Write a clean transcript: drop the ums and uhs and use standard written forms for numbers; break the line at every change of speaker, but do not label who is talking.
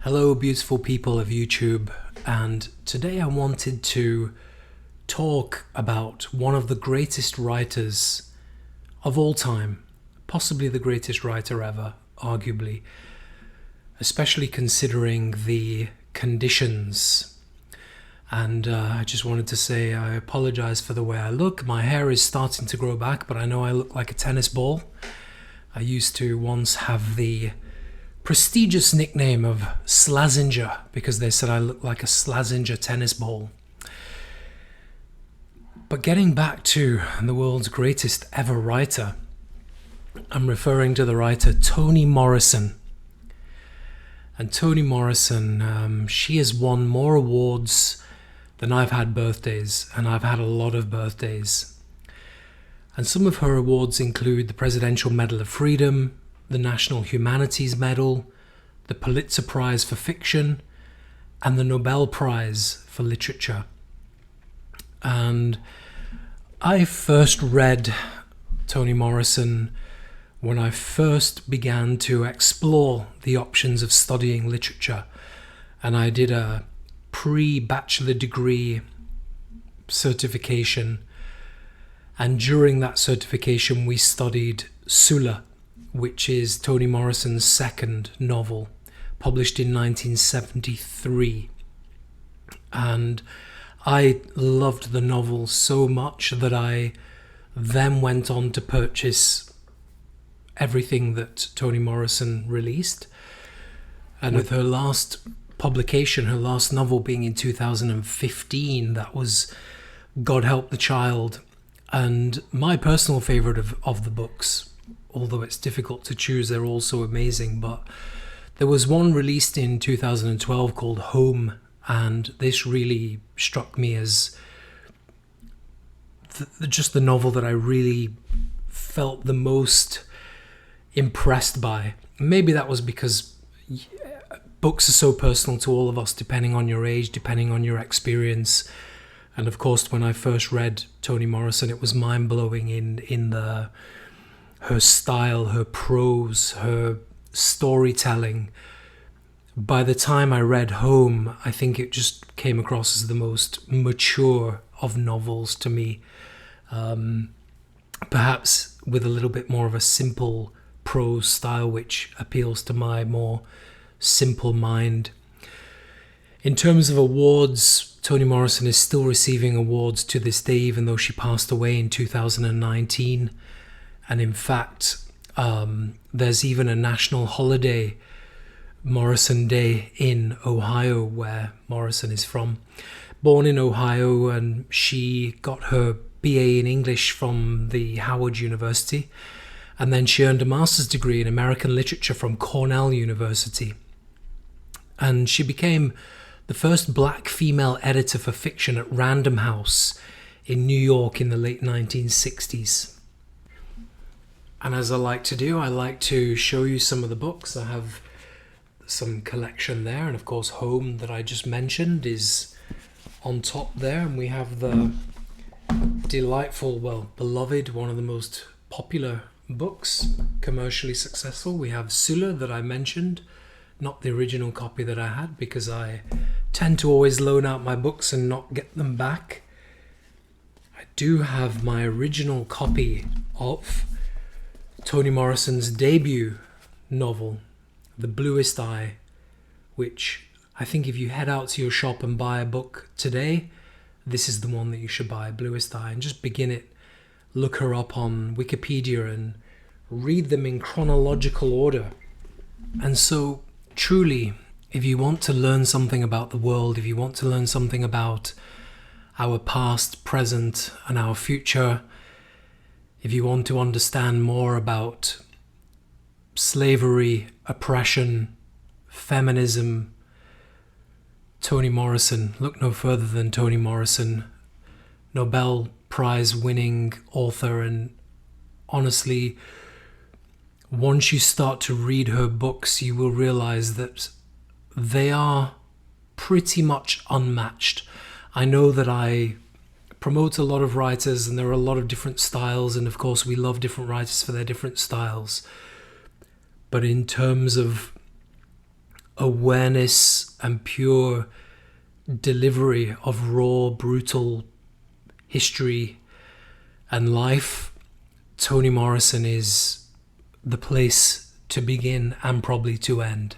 Hello, beautiful people of YouTube, and today I wanted to talk about one of the greatest writers of all time, possibly the greatest writer ever, arguably, especially considering the conditions. And I just wanted to say I apologize for the way I look. My hair is starting to grow back, but I know I look like a tennis ball. I used to once have the prestigious nickname of Slazenger because they said I looked like a Slazenger tennis ball. But getting back to the world's greatest ever writer, I'm referring to the writer Toni Morrison. And Toni Morrison, she has won more awards than I've had birthdays, and I've had a lot of birthdays. And some of her awards include the Presidential Medal of Freedom, the National Humanities Medal, the Pulitzer Prize for Fiction, and the Nobel Prize for Literature. And I first read Toni Morrison when I first began to explore the options of studying literature. And I did a pre-bachelor degree certification. And during that certification, we studied Sula, which is Toni Morrison's second novel, published in 1973. And I loved the novel so much that I then went on to purchase everything that Toni Morrison released. And with her last publication, her last novel being in 2015, that was God Help the Child. And my personal favourite of the books, although it's difficult to choose, they're all so amazing. But there was one released in 2012 called Home, and this really struck me as just the novel that I really felt the most impressed by. Maybe that was because books are so personal to all of us, depending on your age, depending on your experience. And of course, when I first read Toni Morrison, it was mind-blowing in her style, her prose, her storytelling. By the time I read Home, I think it just came across as the most mature of novels to me. Perhaps with a little bit more of a simple prose style, which appeals to my more simple mind. In terms of awards, Toni Morrison is still receiving awards to this day, even though she passed away in 2019. And in fact, there's even a national holiday, Morrison Day, in Ohio, where Morrison is from. Born in Ohio, and she got her BA in English from the Howard University. And then she earned a master's degree in American literature from Cornell University. And she became the first black female editor for fiction at Random House in New York in the late 1960s. And as I like to do, I like to show you some of the books. I have some collection there, and of course Home that I just mentioned is on top there, and we have the delightful, beloved, one of the most popular books, commercially successful. We have Sula that I mentioned, not the original copy that I had, because I tend to always loan out my books and not get them back. I do have my original copy of Toni Morrison's debut novel, The Bluest Eye, which I think if you head out to your shop and buy a book today, this is the one that you should buy, Bluest Eye, and just begin it. Look her up on Wikipedia and read them in chronological order. And so, truly, if you want to learn something about the world, if you want to learn something about our past, present, and our future, if you want to understand more about slavery, oppression, feminism, Toni Morrison, look no further than Toni Morrison, Nobel Prize winning author. And honestly, once you start to read her books, you will realize that they are pretty much unmatched. I know that I promote a lot of writers, and there are a lot of different styles, and of course we love different writers for their different styles. But in terms of awareness and pure delivery of raw, brutal history and life, Toni Morrison is the place to begin and probably to end.